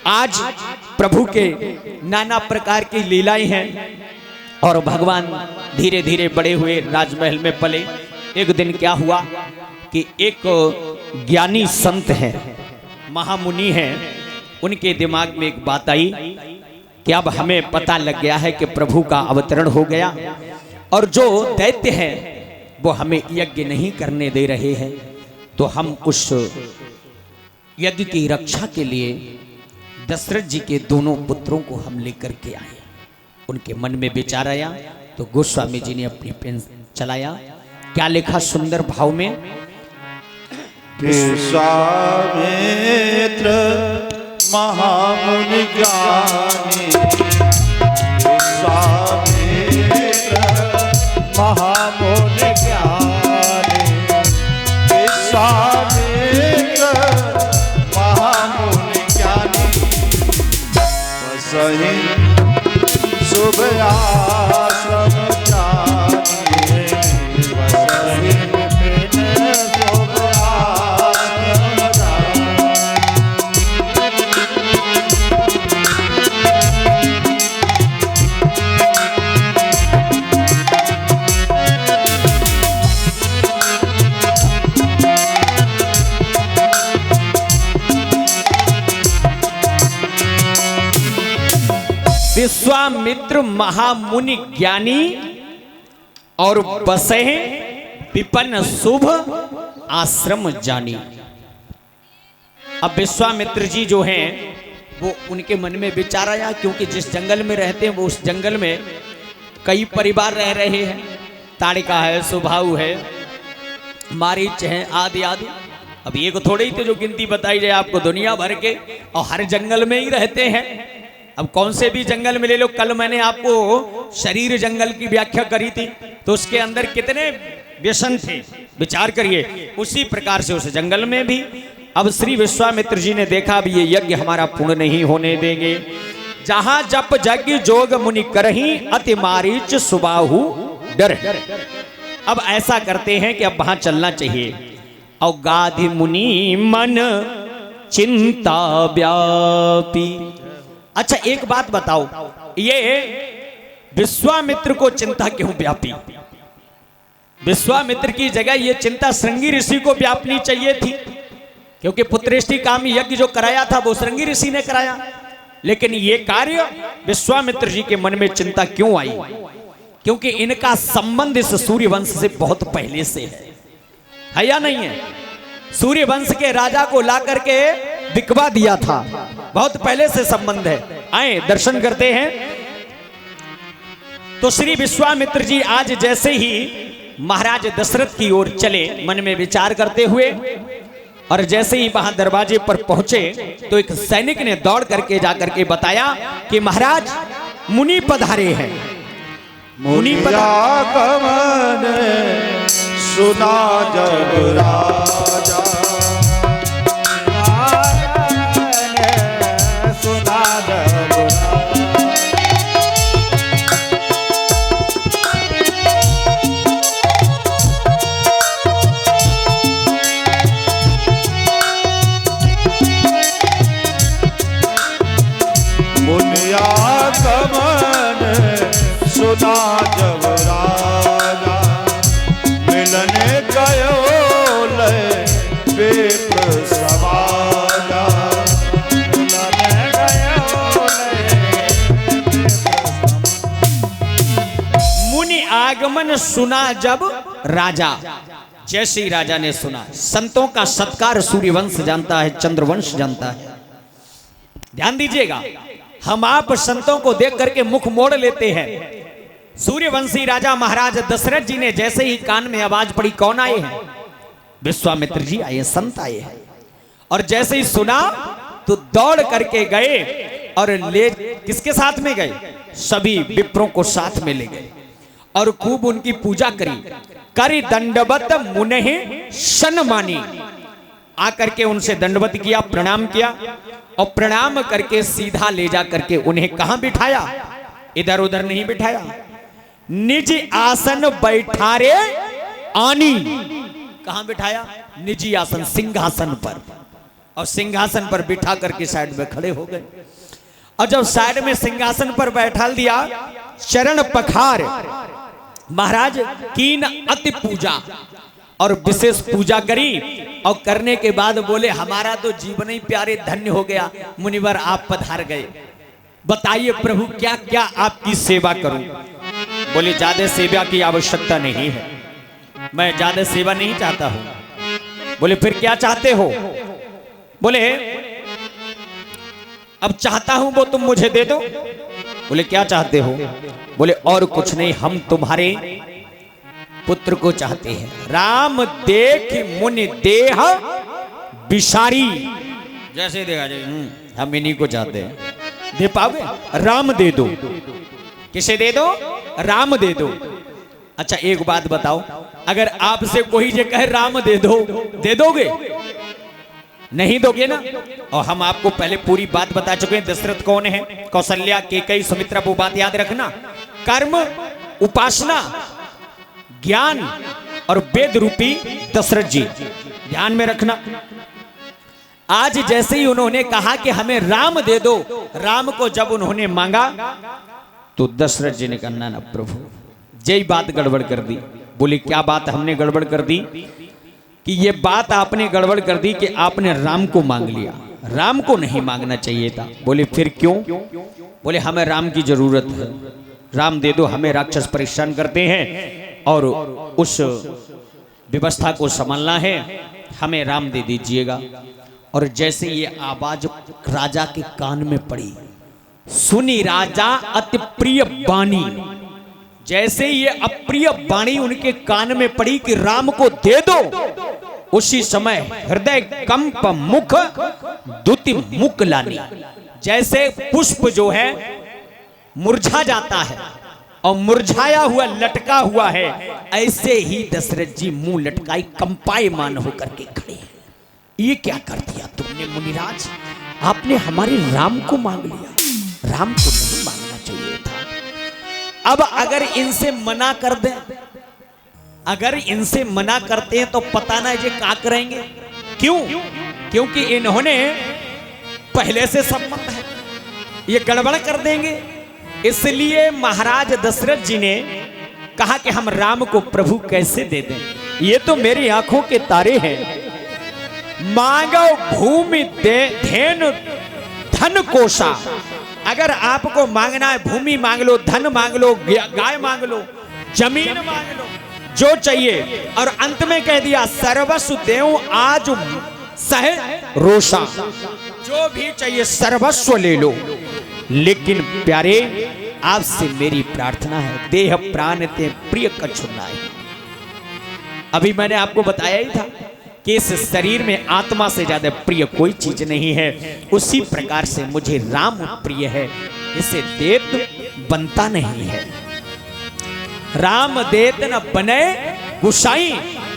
आज प्रभु के नाना प्रकार की लीलाएं हैं और भगवान धीरे धीरे बड़े हुए, राजमहल में पले। एक दिन क्या हुआ कि एक ज्ञानी संत है, महामुनि है, उनके दिमाग में एक बात आई कि अब हमें पता लग गया है कि प्रभु का अवतरण हो गया और जो दैत्य है वो हमें यज्ञ नहीं करने दे रहे हैं, तो हम उस यज्ञ की रक्षा के लिए दशरथ जी के दोनों पुत्रों को हम लेकर के आए। उनके मन में विचार आया तो गोस्वामी जी ने अपनी पेन चलाया। क्या लिखा सुंदर भाव में, विश्वामित्र महामुनि ज्ञानी, विश्वामित्र महामुनि ज्ञानी, विश्वामित्र महामुनि ज्ञानी, बसहि शुभ आश्रम जानी, बसहि शुभ आश्रम जानी। विश्वामित्र महामुनि ज्ञानी और बसे विपिन शुभ आश्रम जानी। अब विश्वामित्र जी जो हैं वो, उनके मन में विचार आया, क्योंकि जिस जंगल में रहते हैं वो उस जंगल में कई परिवार रह रहे हैं। ताड़िका है, सुभाऊ है, मारीच है, आदि आदि। अब ये को थोड़ी ही जो गिनती बताई जाए आपको, दुनिया भर के, और हर जंगल में ही रहते हैं। अब कौन से भी जंगल में ले लो, कल मैंने आपको शरीर जंगल की व्याख्या करी थी, तो उसके अंदर कितने व्यसन थे, विचार करिए। उसी प्रकार से उस जंगल में भी अब श्री विश्वामित्र जी ने देखा अब ये यज्ञ हमारा पूर्ण नहीं होने देंगे। जहां जप यज्ञ जोग मुनि करही, अति मारीच सुबाहु डर। अब ऐसा करते हैं कि अब वहां चलना चाहिए। और गाधि मुनि मन चिंता व्यापी। अच्छा एक बात बताओ, ये विश्वामित्र को चिंता क्यों व्यापी? विश्वामित्र की जगह ये चिंता श्रृंगी ऋषि को व्यापनी चाहिए थी, क्योंकि पुत्रेष्टि काम यज्ञ जो कराया था वो श्रृंगी ऋषि ने कराया। लेकिन ये कार्य विश्वामित्र जी के मन में चिंता क्यों आई? क्योंकि इनका संबंध इस सूर्य वंश से बहुत पहले से है या नहीं है? सूर्य वंश के राजा को ला करके बिकवा दिया था, बहुत पहले से संबंध है। आए दर्शन करते हैं। तो श्री विश्वामित्र जी आज जैसे ही महाराज दशरथ की ओर चले, मन में विचार करते हुए, और जैसे ही वहां दरवाजे पर पहुंचे तो एक सैनिक ने दौड़ करके जाकर के बताया कि महाराज मुनि पधारे हैं। मुनि पधारे सुना जब राजा, सुना जब राजा, मिलने गयो ले बेट समाजा, मिलने गयो ले मुनि आगमन सुना जब राजा। जैसे ही राजा ने सुना, संतों का सत्कार सूर्यवंश जानता है, चंद्रवंश जानता है। ध्यान दीजिएगा, हम आप संतों को देख करके मुख मोड़ लेते हैं। सूर्यवंशी राजा महाराज दशरथ जी ने जैसे ही कान में आवाज पड़ी, कौन आए हैं? विश्वामित्र जी आए, संत आए हैं। और जैसे ही सुना तो दौड़ करके गए और ले, किसके साथ में गए? सभी विप्रों को साथ में ले गए और खूब उनकी पूजा करी। करी दंडवत मुनेहि सन्मानी, आकर के उनसे दंडवत किया, प्रणाम किया, और प्रणाम करके सीधा ले जा करके उन्हें कहां बिठाया? इधर उधर नहीं बिठाया, निज आसन बैठारे आनी। कहां बिठाया? निजी आसन, सिंहासन पर। और सिंहासन पर बिठा करके साइड में खड़े हो गए। और जब साइड में सिंहासन पर बैठा दिया, चरण पखार महाराज कीन अति पूजा और विशेष पूजा करी। और करने के बाद बोले हमारा तो जीवन ही प्यारे धन्य हो गया, मुनिवर आप पधार गए, बताइए प्रभु क्या क्या आपकी सेवा करूं। बोले ज्यादा सेवा की आवश्यकता नहीं है, मैं ज्यादा सेवा नहीं चाहता हूं। बोले फिर क्या चाहते हो? बोले अब चाहता हूं वो तुम मुझे दे दो। बोले क्या चाहते हो? बोले और कुछ नहीं, हम तुम्हारे पुत्र को चाहते हैं। राम देख मुनि देह विसारी, जैसे देखा जाए हम इन्हीं को चाहते हैं। दे पाओगे? राम दे दो। किसे दे दो? राम दे दो। अच्छा एक बात बताओ, अगर आपसे कोई ये कहे राम दे दो, दे दोगे? नहीं दोगे ना। और हम आपको पहले पूरी बात बता चुके हैं, दशरथ कौन है, कौशल्या, केकई, सुमित्रा, वो बात याद रखना। कर्म, उपासना, ज्ञान और वेद रूपी दशरथ जी, ध्यान में रखना। आज जैसे ही उन्होंने कहा कि हमें राम दे दो, राम को जब उन्होंने मांगा तो दशरथ जी ने कहा ना प्रभु, यही बात गड़बड़ कर दी। बोले क्या बात हमने गड़बड़ कर दी? कि ये बात आपने गड़बड़ कर दी कि आपने राम को मांग लिया, राम को नहीं मांगना चाहिए था। बोले फिर क्यों? बोले हमें राम की जरूरत है, राम दे दो, हमें राक्षस परेशान करते हैं और उस व्यवस्था को संभालना है, हमें राम दे दीजिएगा। और जैसे ये आवाज राजा के कान में पड़ी, सुनी राजा अति प्रिय वाणी, जैसे ये अप्रिय वाणी उनके कान में पड़ी कि राम को दे दो, उसी समय हृदय कंप मुख दुति मुख लानी, जैसे पुष्प जो है मुरझा जाता है और मुरझाया हुआ लटका हुआ है, ऐसे ही दशरथ जी मुंह लटकाई कंपायमान होकर के खड़े हैं। ये क्या कर दिया तुमने मुनिराज? आपने हमारे राम को मांग लिया, राम को नहीं मांगना चाहिए था। अब अगर इनसे मना कर दें, अगर इनसे मना करते हैं तो पता ना ये क्या करेंगे। क्यों? क्योंकि इन्होंने पहले से सम्मत है, ये गड़बड़ कर देंगे। इसलिए महाराज दशरथ जी ने कहा कि हम राम को प्रभु कैसे दे दें, ये तो मेरी आंखों के तारे हैं। मांगो भूमि दे धेनु धन कोषा, अगर आपको मांगना है भूमि मांग लो, धन मांग लो, गाय मांग लो, जमीन मांग लो, जो चाहिए। और अंत में कह दिया सर्वस्व देव आज सह रोषा, जो भी चाहिए सर्वस्व ले लो। लेकिन प्यारे आपसे मेरी प्रार्थना है, देह प्राण ते प्रिय कछु नाहि। अभी मैंने आपको बताया ही था कि इस शरीर में आत्मा से ज्यादा प्रिय कोई चीज नहीं है, उसी प्रकार से मुझे राम प्रिय है, इसे देत बनता नहीं है। राम देत न बने गुसाई,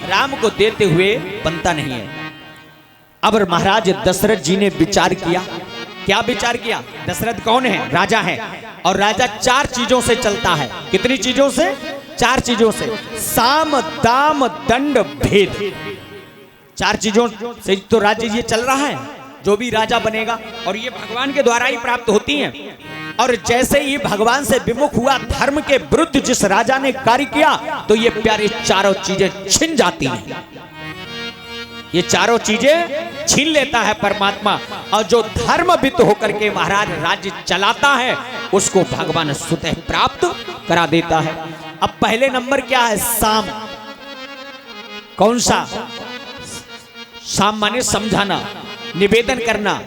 राम को देते हुए बनता नहीं है। अब महाराज दशरथ जी ने विचार किया। क्या विचार किया? दशरथ कौन है? राजा है, और राजा 4 चीजों से चलता है। कितनी चीजों से? 4 चीजों से। साम दाम दंड भेद, 4 चीजों से तो राज्य ये चल रहा है। जो भी राजा बनेगा, और ये भगवान के द्वारा ही प्राप्त होती हैं। और जैसे ही भगवान से विमुख हुआ, धर्म के विरुद्ध जिस राजा ने कार्य किया, तो ये प्यारी चारों चीजें छिन जाती हैं। ये चारों चीजें छीन लेता है परमात्मा, और जो धर्मवित होकर के महाराज राज्य चलाता है, उसको भगवान स्वतः प्राप्त करा देता है। अब पहले नंबर क्या है? साम। कौन सा? साम माने समझाना, निवेदन करना,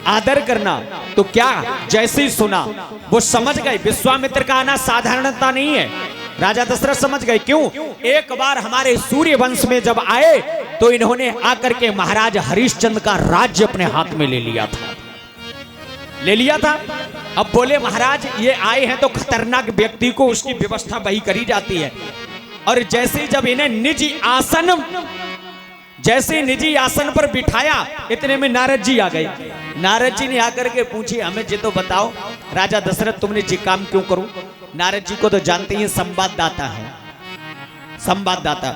आदर करना। तो क्या जैसे ही सुना वो समझ गए, विश्वामित्र का आना साधारणता नहीं है। राजा दशरथ समझ गए। क्यों? एक बार हमारे सूर्य वंश में जब आए तो इन्होंने आकर के महाराज हरिश्चंद्र का राज्य अपने हाथ में ले लिया था। अब बोले महाराज ये आए हैं तो खतरनाक व्यक्ति को उसकी व्यवस्था वही करी जाती है। और जैसे ही जब इन्हें निजी आसन पर बिठाया, इतने में नारद जी आ गए। नारद जी ने आकर के पूछे, हमें जी तो बताओ राजा दशरथ तुमने जी काम क्यों करूं? नारद जी को तो जानते हैं, संवाददाता है। संवाददाता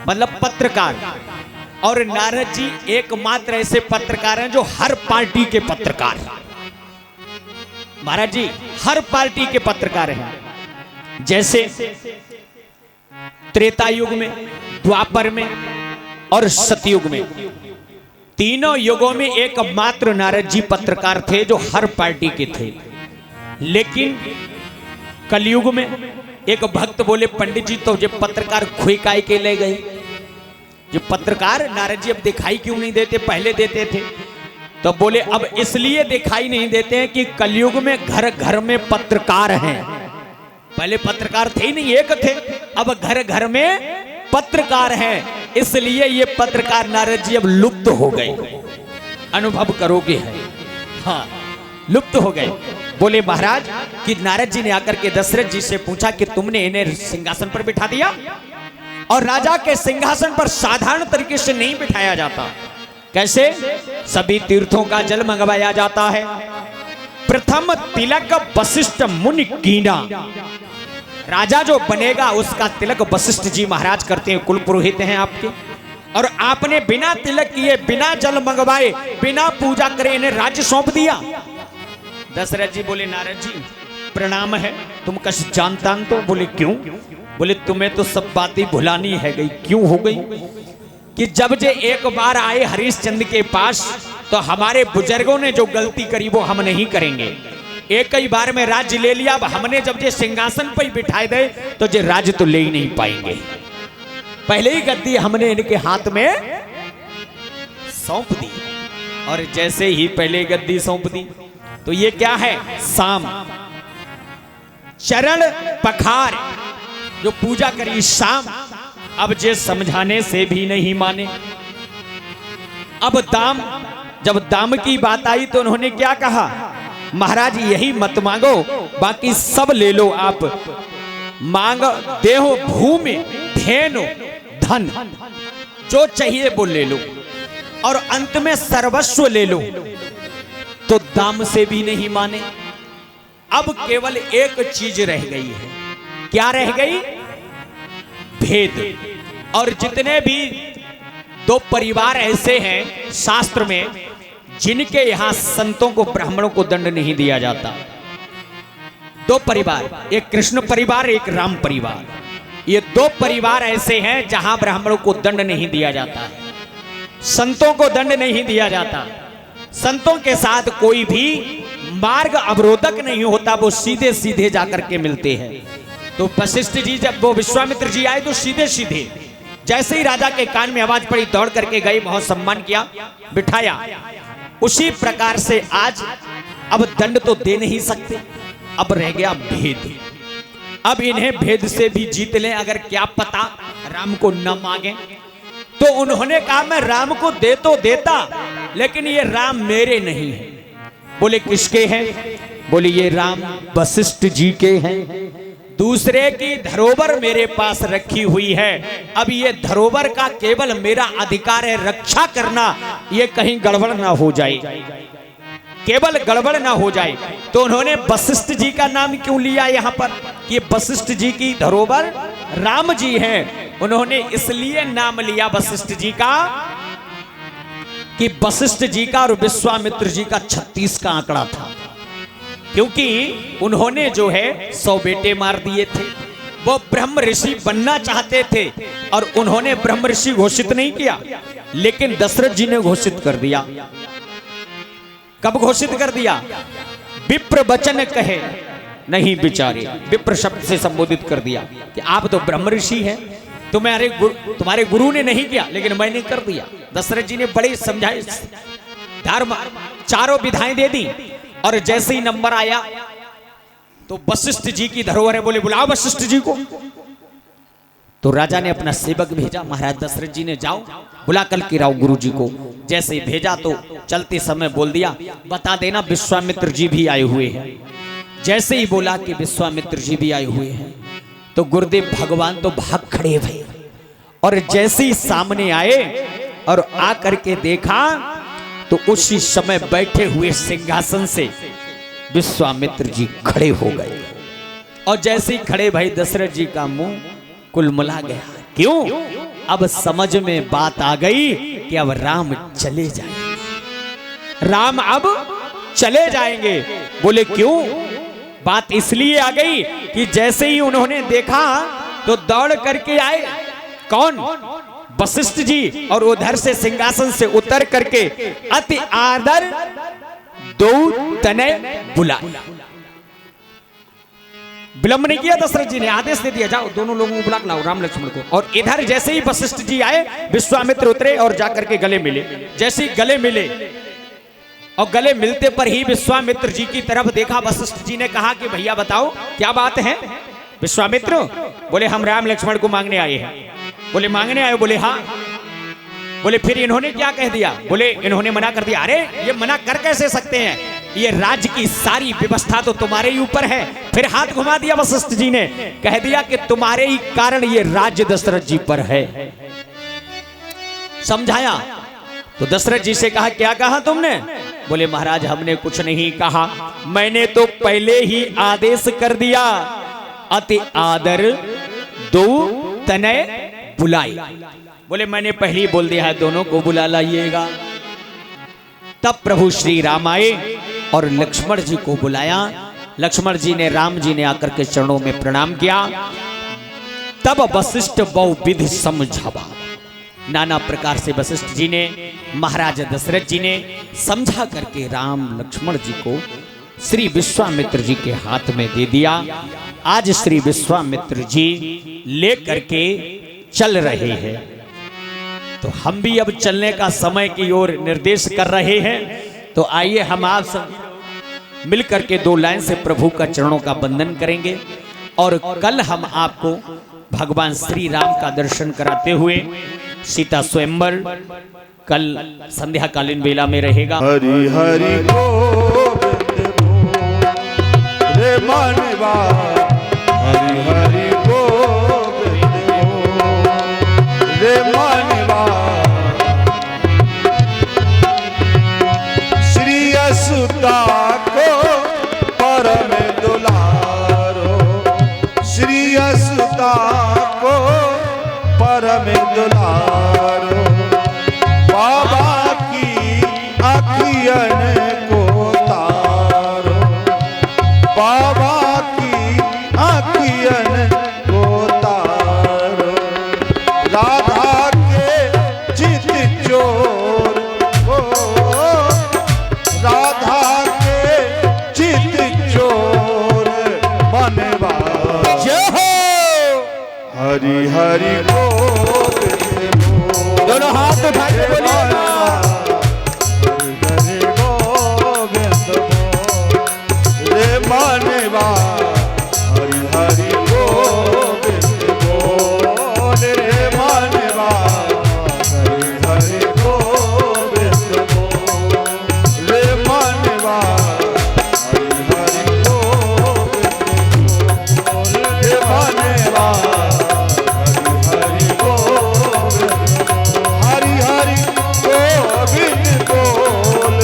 मतलब पत्रकार। और नारद जी एकमात्र ऐसे पत्रकार हैं जो हर पार्टी के पत्रकार हैं। महाराज जी हर पार्टी के पत्रकार हैं। जैसे त्रेता युग में, द्वापर में और सतयुग में, तीनों युगों में एकमात्र नारद जी पत्रकार थे जो हर पार्टी के थे। लेकिन कलयुग में एक भक्त बोले, पंडित जी तो ये पत्रकार खुईकाई के ले गए, ये पत्रकार नारद जी अब दिखाई क्यों नहीं देते, पहले देते थे। तो बोले अब इसलिए दिखाई नहीं देते हैं कि कलयुग में घर घर में पत्रकार हैं। पहले पत्रकार थे ही नहीं, एक थे, अब घर घर में पत्रकार हैं, इसलिए ये पत्रकार नारद जी अब लुप्त हो गए। अनुभव करोगे है, हाँ लुप्त हो गए। बोले महाराज कि नारद जी ने आकर के दशरथ जी से पूछा कि तुमने इन्हें सिंहासन पर बिठा दिया, और राजा के सिंहासन पर साधारण तरीके से नहीं बिठाया जाता। कैसे? सभी तीर्थों का जल मंगवाया जाता है। प्रथम तिलक वशिष्ठ मुनि कीना, राजा जो बनेगा उसका तिलक वशिष्ठ जी महाराज करते हैं, कुल पुरोहित हैं आपके। और आपने बिना तिलक किए, बिना जल मंगवाए, बिना पूजा करे इन्हें राज्य सौंप दिया। दशरथ जी बोले नारद जी प्रणाम है, तुम कश जानता तो? बोले क्यों? बोले तुम्हें तो सब बातें भुलानी है गई। क्यों हो गई? कि जब जे एक बार आए हरिश्चंद्र के पास तो हमारे बुजुर्गों ने जो गलती करी वो हम नहीं करेंगे। एक ही बार में राज्य ले लिया, अब हमने जब जे सिंहासन पर ही बिठाए दे तो जे राज्य तो ले ही नहीं पाएंगे। पहले ही गद्दी हमने इनके हाथ में सौंप दी, और जैसे ही पहले गद्दी सौंप दी तो ये क्या है? शाम चरण पखार, जो पूजा करी शाम। अब जे समझाने से भी नहीं माने। अब दाम, जब दाम की बात आई तो उन्होंने क्या कहा? महाराज यही मत मांगो, बाकी सब ले लो आप। मांग देहो भूमि धेनु धन, जो चाहिए वो ले लो, और अंत में सर्वस्व ले लो। तो दाम से भी नहीं माने। अब केवल एक चीज रह गई है। क्या रह गई? भेद। और जितने भी दो परिवार ऐसे हैं शास्त्र में जिनके यहां संतों को, ब्राह्मणों को दंड नहीं दिया जाता। दो परिवार, एक कृष्ण परिवार, एक राम परिवार। ये दो परिवार ऐसे हैं जहां ब्राह्मणों को दंड नहीं दिया जाता, संतों को दंड नहीं दिया जाता। संतों के साथ कोई भी मार्ग अवरोधक नहीं होता, वो सीधे सीधे जाकर के मिलते हैं। तो वशिष्ठ जी जब वो विश्वामित्र जी आए तो सीधे सीधे जैसे ही राजा के कान में आवाज पड़ी दौड़ करके गए, बहुत सम्मान किया, बिठाया। उसी प्रकार से आज अब दंड तो दे नहीं सकते, अब रह गया भेद। अब इन्हें भेद से भी जीत लें, अगर क्या पता राम को न मांगे। तो उन्होंने कहा मैं राम को दे तो देता, लेकिन ये राम मेरे नहीं है। बोले किसके हैं? बोले ये राम वशिष्ठ जी के हैं। दूसरे की धरोहर मेरे पास रखी हुई है, अब ये धरोहर का केवल मेरा अधिकार है रक्षा करना, ये कहीं गड़बड़ ना हो जाए, केवल गड़बड़ ना हो जाए। तो उन्होंने वशिष्ठ जी का नाम क्यों लिया यहाँ पर कि वशिष्ठ जी की धरोहर राम जी हैं। उन्होंने इसलिए नाम लिया वशिष्ठ जी का कि वशिष्ठ जी का और विश्वामित्र जी का 36 का आंकड़ा था, क्योंकि उन्होंने जो है 100 बेटे मार दिए थे। वो ब्रह्म ऋषि बनना चाहते थे और उन्होंने ब्रह्म ऋषि घोषित नहीं किया, लेकिन दशरथ जी ने घोषित कर दिया। कब घोषित कर दिया? विप्र वचन कहे नहीं बिचारे, विप्र शब्द से संबोधित कर दिया कि आप तो ब्रह्म ऋषि हैं, तुम्हारे गुरु ने नहीं किया लेकिन मैंने कर दिया। दशरथ जी ने बड़े समझाए, धर्म चारों विधाएं दे दी, और जैसे ही नंबर आया तो वशिष्ठ जी की धरोहर है, बोले बुलाओ वशिष्ठ जी को। तो राजा ने अपना सेवक भेजा, महाराज दशरथ जी ने जाओ बुला कल के राव गुरु जी को। जैसे ही भेजा तो चलते समय बोल दिया बता देना विश्वामित्र जी भी आए हुए हैं। जैसे ही बोला कि विश्वामित्र जी भी आए हुए हैं तो गुरुदेव भगवान तो भाग खड़े भये, और जैसे ही सामने आए और आकर के देखा तो उसी समय बैठे हुए सिंहासन से विश्वामित्र जी खड़े हो गए। और जैसे ही खड़े भाई दशरथ जी का मुंह कुलमुला गया। क्यों? अब समझ में बात आ गई कि अब राम चले जाएंगे, राम अब चले जाएंगे। बोले क्यों? बात इसलिए आ गई कि जैसे ही उन्होंने देखा तो दौड़ करके आए। कौन? वशिष्ठ जी। और उधर से सिंहासन से उतर करके अति आदर दो तनय बुलाए। विलंब नहीं किया दशरथ जी ने, आदेश दे दिया जाओ दोनों लोगों को बुला लाओ राम लक्ष्मण को। और इधर जैसे ही वशिष्ठ जी आए विश्वामित्र उतरे और जाकर के गले मिले। जैसे ही गले मिले और गले मिलते पर ही विश्वामित्र जी की तरफ देखा, वशिष्ठ जी ने कहा कि भैया बताओ क्या बात है। विश्वामित्र बोले हम राम लक्ष्मण को मांगने आए हैं। बोले मांगने आए? बोले हाँ। बोले फिर इन्होंने क्या कह दिया? बोले इन्होंने मना कर दिया। अरे ये मना कर कैसे सकते हैं, ये राज्य की सारी व्यवस्था तो तुम्हारे ही ऊपर है। फिर हाथ घुमा दिया वशिष्ठ जी ने, कह दिया कि तुम्हारे ही कारण ये राज्य दशरथ जी पर है। समझाया तो दशरथ जी से कहा क्या कहा तुमने? बोले महाराज हमने कुछ नहीं कहा, मैंने तो पहले ही आदेश कर दिया अति आदर दो तनय बुलाई। बोले मैंने पहले ही बोल दिया है दोनों को बुला लाइएगा। तब प्रभु श्री राम आए और लक्ष्मण जी को बुलाया। लक्ष्मण जी ने राम जी ने आकर के चरणों में प्रणाम किया। तब वशिष्ठ बहुविधि समझावा, नाना प्रकार से वशिष्ठ जी ने महाराज दशरथ जी ने समझा करके राम लक्ष्मण जी को श्री विश्वामित्र जी के हाथ में दे दिया। आज श्री विश्वामित्र जी ले करके चल रहे हैं, तो हम भी अब चलने का समय की ओर निर्देश कर रहे हैं। तो आइए हम आप सब मिल करके दो लाइन से प्रभु का चरणों का वंदन करेंगे। और कल हम आपको भगवान श्री राम का दर्शन कराते हुए सीता स्वयंवर कल संध्याकालीन बेला में रहेगा। हरि हरि गोविंद रे मानवा, हरि हरि गोविंद रे मानवा। श्री असुता को परम दुलारो, श्री असुता को परम दुलारो। बाबा की अखियन को तारो, बाबा की अखियन को तारो। राधा के चित चोर हो, राधा के चित चोर बनवा। जय हो हरि हरि गोविंद, दोनों हाथ उठा के बोलिए हरि गोविंद रे मानवा। हरि हरि गोविंद बोल रे मानवा, हरि हरि गोविंद बोल रे मानवा। हरि हरि गोविंद बोल रे मानवा, हरि हरि गोविंद, हरि हरि गोविंद बोल,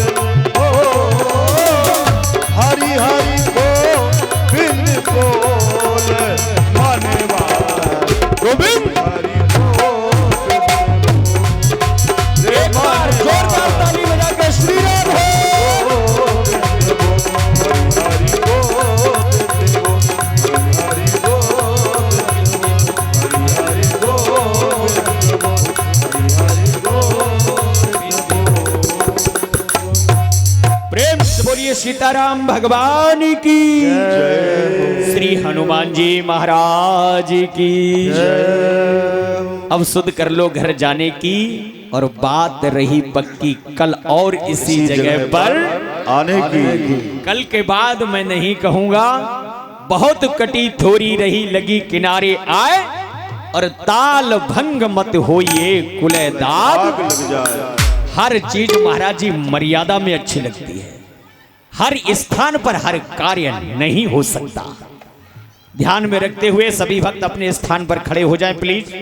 हरि हरि गोविंद बोल मानवा। गोविंद हरि गोविंद रे मानवा। ताली बजा के श्री राम हरि गोविंद बोल, हरि गोविंद बोल, हरि गोविंद बोल, हरि गोविंद बोल। प्रेम से बोलिए सीताराम भगवान की जय, श्री हनुमान जी महाराज की जय। अब सुध कर लो घर जाने की, और बात रही पक्की कल और इसी जगह पर आने की। कल के बाद मैं नहीं कहूंगा, बहुत कटी थोड़ी रही लगी किनारे आए, और ताल भंग मत होइए कुले दाग लग जाए। हर चीज महाराज जी मर्यादा में अच्छी लगती है, हर स्थान पर हर कार्य नहीं हो सकता। ध्यान में रखते हुए सभी भक्त अपने स्थान पर खड़े हो जाएं प्लीज।